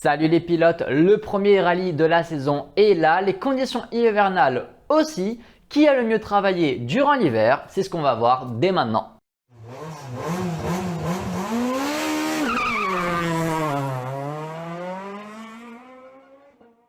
Salut les pilotes, le premier rallye de la saison est là, les conditions hivernales aussi. Qui a le mieux travaillé durant l'hiver? C'est ce qu'on va voir dès maintenant.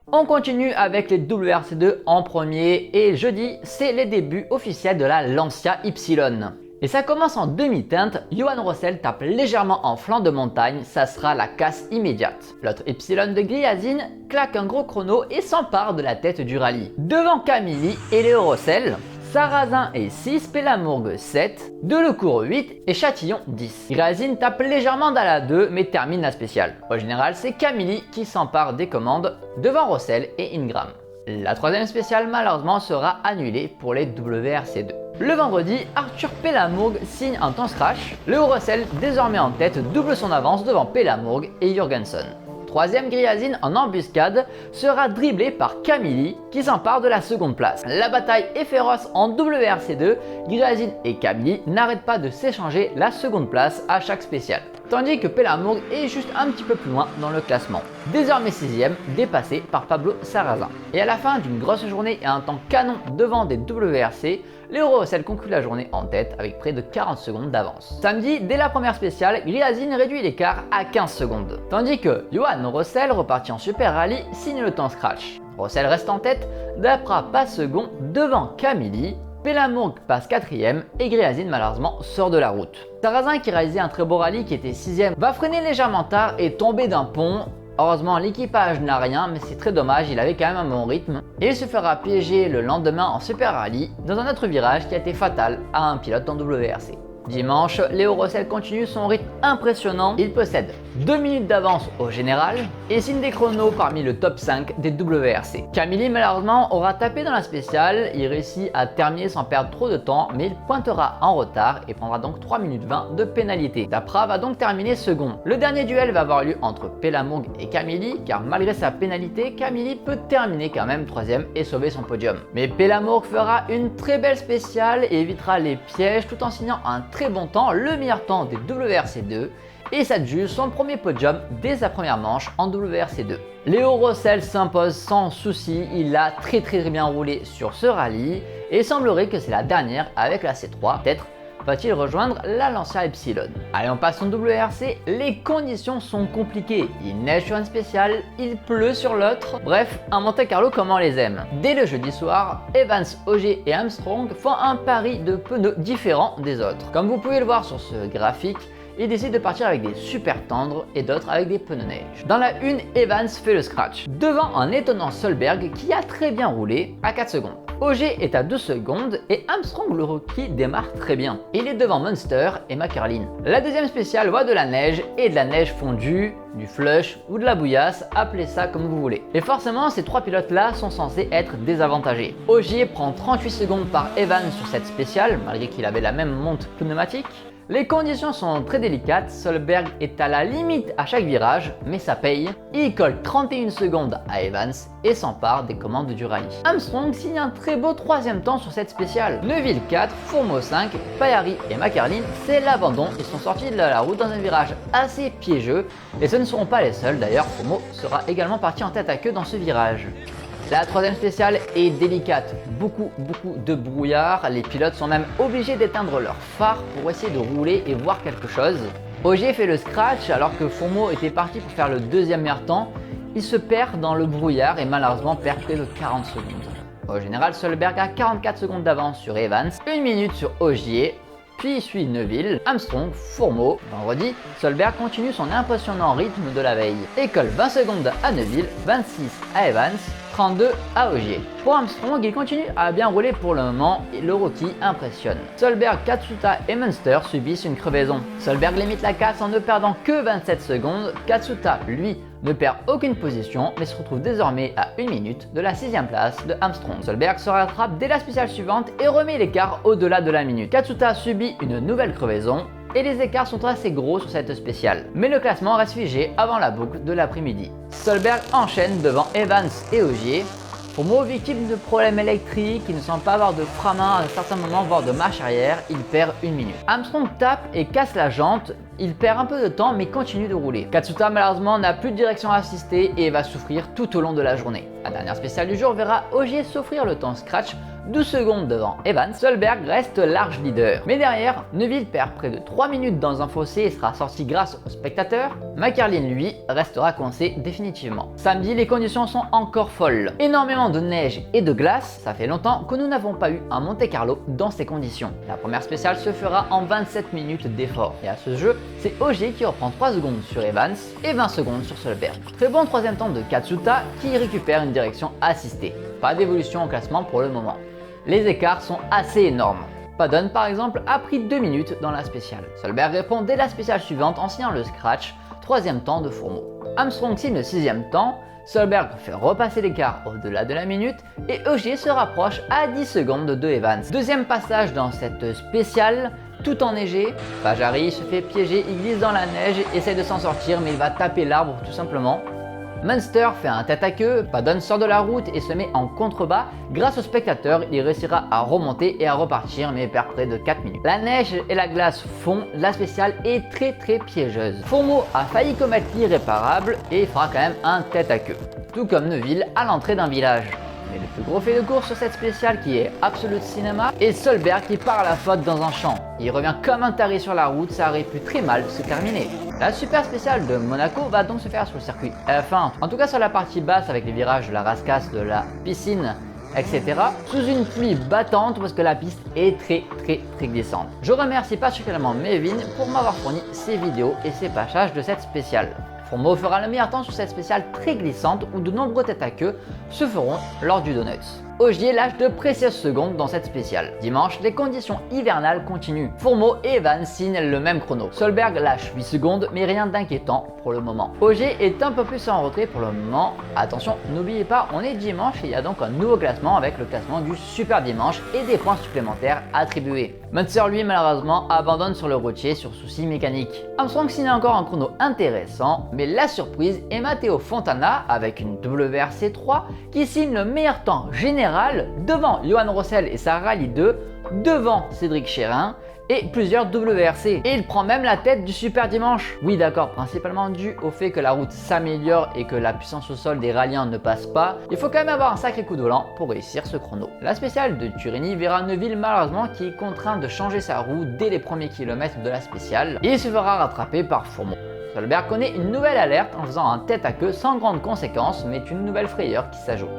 On continue avec les WRC2 en premier et jeudi, c'est les débuts officiels de la Lancia Y. Et ça commence en demi-teinte, Johan Rossel tape légèrement en flanc de montagne, ça sera la casse immédiate. L'autre Y de Gryazin claque un gros chrono et s'empare de la tête du rallye. Devant Camilli et Léo Rossel, Sarrazin est 6, Pelamourgue 7, Delecourt 8 et Châtillon 10. Gryazin tape légèrement dans la 2 mais termine la spéciale. Au général, c'est Camilli qui s'empare des commandes devant Rossel et Ingram. La troisième spéciale malheureusement sera annulée pour les WRC2. Le vendredi, Arthur Pelamourgue signe un temps crash. Léo Rossel, désormais en tête, double son avance devant Pelamourgue et Jurgensen. Troisième, Gryazin en embuscade sera dribblé par Camilli qui s'empare de la seconde place. La bataille est féroce en WRC2, Gryazin et Camilli n'arrêtent pas de s'échanger la seconde place à chaque spéciale. Tandis que Pelamourgue est juste un petit peu plus loin dans le classement. Désormais 6ème, dépassé par Pablo Sarrazin. Et à la fin d'une grosse journée et un temps canon devant des WRC, Léo Rossel conclut la journée en tête avec près de 40 secondes d'avance. Samedi, dès la première spéciale, Gryazin réduit l'écart à 15 secondes. Tandis que Johan Rossel, reparti en Super Rally, signe le temps scratch. Rossel reste en tête d'après pas second devant Camilli. Pelamourgue passe 4ème et Gryazin malheureusement sort de la route. Sarrazin qui réalisait un très beau rallye qui était 6ème va freiner légèrement tard et tomber d'un pont. Heureusement l'équipage n'a rien mais c'est très dommage, il avait quand même un bon rythme. Et il se fera piéger le lendemain en Super Rally dans un autre virage qui a été fatal à un pilote en WRC. Dimanche, Léo Rossel continue son rythme impressionnant. Il possède 2 minutes d'avance au général et signe des chronos parmi le top 5 des WRC. Camilli malheureusement aura tapé dans la spéciale, il réussit à terminer sans perdre trop de temps mais il pointera en retard et prendra donc 3 minutes 20 de pénalité. Dapra va donc terminer second. Le dernier duel va avoir lieu entre Pelamourgue et Camilli car malgré sa pénalité, Camilli peut terminer quand même 3ème et sauver son podium. Mais Pelamourgue fera une très belle spéciale et évitera les pièges tout en signant un très bon temps, le meilleur temps des WRC2 et s'adjuge son premier podium dès sa première manche en WRC2. Léo Rossel s'impose sans souci, il a très bien roulé sur ce rallye et il semblerait que c'est la dernière avec la C3, peut-être va-t-il rejoindre la Lancia Y. Allez, on passe en WRC, les conditions sont compliquées. Il neige sur une spéciale, il pleut sur l'autre. Bref, un Monte Carlo comme on les aime. Dès le jeudi soir, Evans, Ogier et Armstrong font un pari de pneus différents des autres. Comme vous pouvez le voir sur ce graphique, ils décident de partir avec des super tendres et d'autres avec des pneus neige. Dans la une, Evans fait le scratch, devant un étonnant Solberg qui a très bien roulé à 4 secondes. Ogier est à 2 secondes et Armstrong le rookie démarre très bien. Il est devant Munster et McCarlin. La deuxième spéciale voit de la neige et de la neige fondue, du flush ou de la bouillasse, appelez ça comme vous voulez. Et forcément, ces trois pilotes là sont censés être désavantagés. Ogier prend 38 secondes par Evans sur cette spéciale, malgré qu'il avait la même monte pneumatique. Les conditions sont très délicates, Solberg est à la limite à chaque virage, mais ça paye. Il colle 31 secondes à Evans et s'empare des commandes du rallye. Armstrong signe un très beau 3ème temps sur cette spéciale. Neuville 4, Fourmeau 5, Paillari et McCarlin, c'est l'abandon. Ils sont sortis de la route dans un virage assez piégeux et ce ne seront pas les seuls. D'ailleurs, Fourmeau sera également parti en tête à queue dans ce virage. La troisième spéciale est délicate, beaucoup de brouillard, les pilotes sont même obligés d'éteindre leur phare pour essayer de rouler et voir quelque chose. Ogier fait le scratch alors que Fourmeau était parti pour faire le deuxième meilleur temps, il se perd dans le brouillard et malheureusement perd près de 40 secondes. Au général, Solberg a 44 secondes d'avance sur Evans, 1 minute sur Ogier, puis suit Neuville, Armstrong, Fourmeau. Vendredi, Solberg continue son impressionnant rythme de la veille et colle 20 secondes à Neuville, 26 à Evans, 32 à Ogier. Pour Armstrong, il continue à bien rouler pour le moment et le rookie impressionne. Solberg, Katsuta et Munster subissent une crevaison. Solberg limite la casse en ne perdant que 27 secondes. Katsuta, lui, ne perd aucune position mais se retrouve désormais à 1 minute de la 6ème place de Armstrong. Solberg se rattrape dès la spéciale suivante et remet l'écart au-delà de la minute. Katsuta subit une nouvelle crevaison et les écarts sont assez gros sur cette spéciale. Mais le classement reste figé avant la boucle de l'après-midi. Solberg enchaîne devant Evans et Ogier. Fourmeau, victime de problèmes électriques, il ne semble pas avoir de frein à main à certains moments, voire de marche arrière, il perd 1 minute. Armstrong tape et casse la jante, il perd un peu de temps mais continue de rouler. Katsuta malheureusement n'a plus de direction assistée et va souffrir tout au long de la journée. La dernière spéciale du jour verra Ogier s'offrir le temps scratch 12 secondes devant Evans. Solberg reste large leader. Mais derrière, Neuville perd près de 3 minutes dans un fossé et sera sorti grâce aux spectateurs. McCarlin, lui, restera coincé définitivement. Samedi, les conditions sont encore folles. Énormément de neige et de glace. Ça fait longtemps que nous n'avons pas eu un Monte-Carlo dans ces conditions. La première spéciale se fera en 27 minutes d'effort. Et à ce jeu, c'est Ogier qui reprend 3 secondes sur Evans et 20 secondes sur Solberg. Très bon troisième temps de Katsuta qui récupère une direction assistée. Pas d'évolution en classement pour le moment. Les écarts sont assez énormes. Paddon par exemple a pris 2 minutes dans la spéciale. Solberg répond dès la spéciale suivante en signant le scratch, troisième temps de Fourmeau. Armstrong signe le sixième temps, Solberg fait repasser l'écart au-delà de la minute et Ogier se rapproche à 10 secondes de Evans. Deuxième passage dans cette spéciale, tout enneigé. Pajari se fait piéger, il glisse dans la neige, essaie de s'en sortir mais il va taper l'arbre tout simplement. Munster fait un tête à queue, Paddon sort de la route et se met en contrebas. Grâce aux spectateurs, il réussira à remonter et à repartir mais perd près de 4 minutes. La neige et la glace font, la spéciale est très piégeuse. Fourmeau a failli commettre l'irréparable et fera quand même un tête à queue. Tout comme Neuville à l'entrée d'un village. Mais le plus gros fait de course sur cette spéciale qui est Absolute Cinema est Solberg qui part à la faute dans un champ. Il revient comme un taré sur la route, ça aurait pu très mal se terminer. La super spéciale de Monaco va donc se faire sur le circuit F1, en tout cas sur la partie basse avec les virages de la rascasse, de la piscine, etc. Sous une pluie battante parce que la piste est très glissante. Je remercie particulièrement Mévin pour m'avoir fourni ces vidéos et ces passages de cette spéciale. Fourmeau fera le meilleur temps sur cette spéciale très glissante où de nombreux têtes à queue se feront lors du Donuts. Ogier lâche de précieuses secondes dans cette spéciale. Dimanche, les conditions hivernales continuent. Fourmeau et Evans signent le même chrono. Solberg lâche 8 secondes, mais rien d'inquiétant pour le moment. Ogier est un peu plus en retrait pour le moment. Attention, n'oubliez pas, on est dimanche et il y a donc un nouveau classement avec le classement du Super Dimanche et des points supplémentaires attribués. Munster, lui, malheureusement, abandonne sur le routier sur souci mécanique. Armstrong signe encore un chrono intéressant, mais la surprise est Matteo Fontana avec une WRC3 qui signe le meilleur temps général devant Johan Rossel et sa Rallye 2, devant Cédric Chérin et plusieurs WRC. Et il prend même la tête du Super Dimanche. Oui d'accord, principalement dû au fait que la route s'améliore et que la puissance au sol des rallyens ne passe pas. Il faut quand même avoir un sacré coup de volant pour réussir ce chrono. La spéciale de Turini verra Neuville malheureusement qui est contraint de changer sa roue dès les premiers kilomètres de la spéciale. Et il se fera rattraper par Fourmeau. Solberg connaît une nouvelle alerte en faisant un tête à queue sans grande conséquence mais une nouvelle frayeur qui s'ajoute.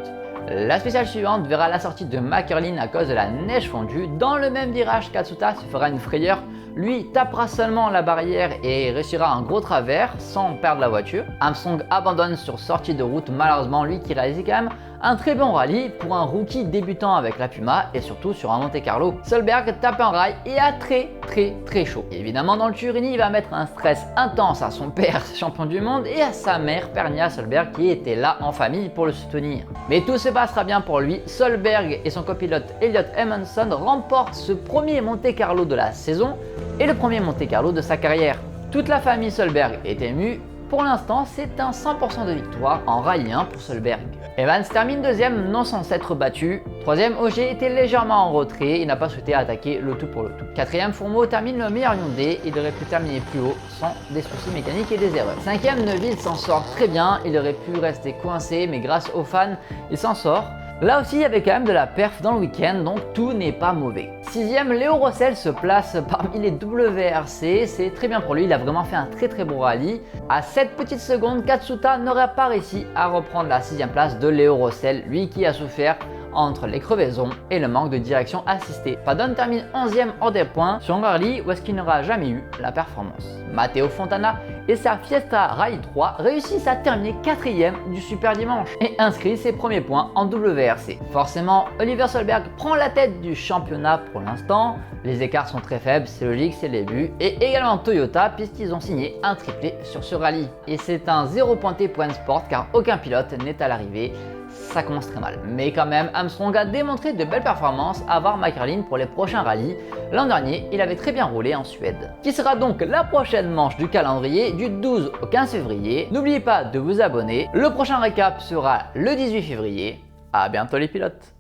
La spéciale suivante verra la sortie de McCarlin à cause de la neige fondue. Dans le même virage, Katsuta se fera une frayeur. Lui tapera seulement la barrière et réussira un gros travers sans perdre la voiture. Armstrong abandonne sur sortie de route, malheureusement lui qui réalise quand même un très bon rallye pour un rookie débutant avec la Puma et surtout sur un Monte-Carlo. Solberg tape un rail et a très chaud. Et évidemment dans le Turini il va mettre un stress intense à son père champion du monde et à sa mère Pernia Solberg qui était là en famille pour le soutenir. Mais tout se passera bien pour lui. Solberg et son copilote Elliott Emonson remportent ce premier Monte-Carlo de la saison et le premier Monte-Carlo de sa carrière. Toute la famille Solberg est émue. Pour l'instant, c'est un 100% de victoire en Rallye 1 pour Solberg. Evans termine deuxième, non sans s'être battu. Troisième, Ogier était légèrement en retrait, il n'a pas souhaité attaquer le tout pour le tout. Quatrième, Fourmeau termine le meilleur Hyundai, il aurait pu terminer plus haut sans des soucis mécaniques et des erreurs. Cinquième, Neuville s'en sort très bien, il aurait pu rester coincé, mais grâce aux fans, il s'en sort. Là aussi, il y avait quand même de la perf dans le week-end, donc tout n'est pas mauvais. Sixième, Léo Rossel se place parmi les WRC, c'est très bien pour lui, il a vraiment fait un très bon rallye. À 7 petites secondes, Katsuta n'aurait pas réussi à reprendre la 6ème place de Léo Rossel, lui qui a souffert entre les crevaisons et le manque de direction assistée. Paddon termine 11e hors des points sur un rallye où est-ce qu'il n'aura jamais eu la performance. Matteo Fontana et sa Fiesta Rally 3 réussissent à terminer 4e du Super Dimanche et inscrit ses premiers points en WRC. Forcément, Oliver Solberg prend la tête du championnat pour l'instant. Les écarts sont très faibles, c'est logique, c'est le début. Et également Toyota puisqu'ils ont signé un triplé sur ce rallye. Et c'est un 0 pointé point sport car aucun pilote n'est à l'arrivée. Ça commence très mal. Mais quand même, Armstrong a démontré de belles performances à voir McCarlin pour les prochains rallyes. L'an dernier, il avait très bien roulé en Suède. Qui sera donc la prochaine manche du calendrier du 12 au 15 février. N'oubliez pas de vous abonner. Le prochain récap sera le 18 février. À bientôt les pilotes.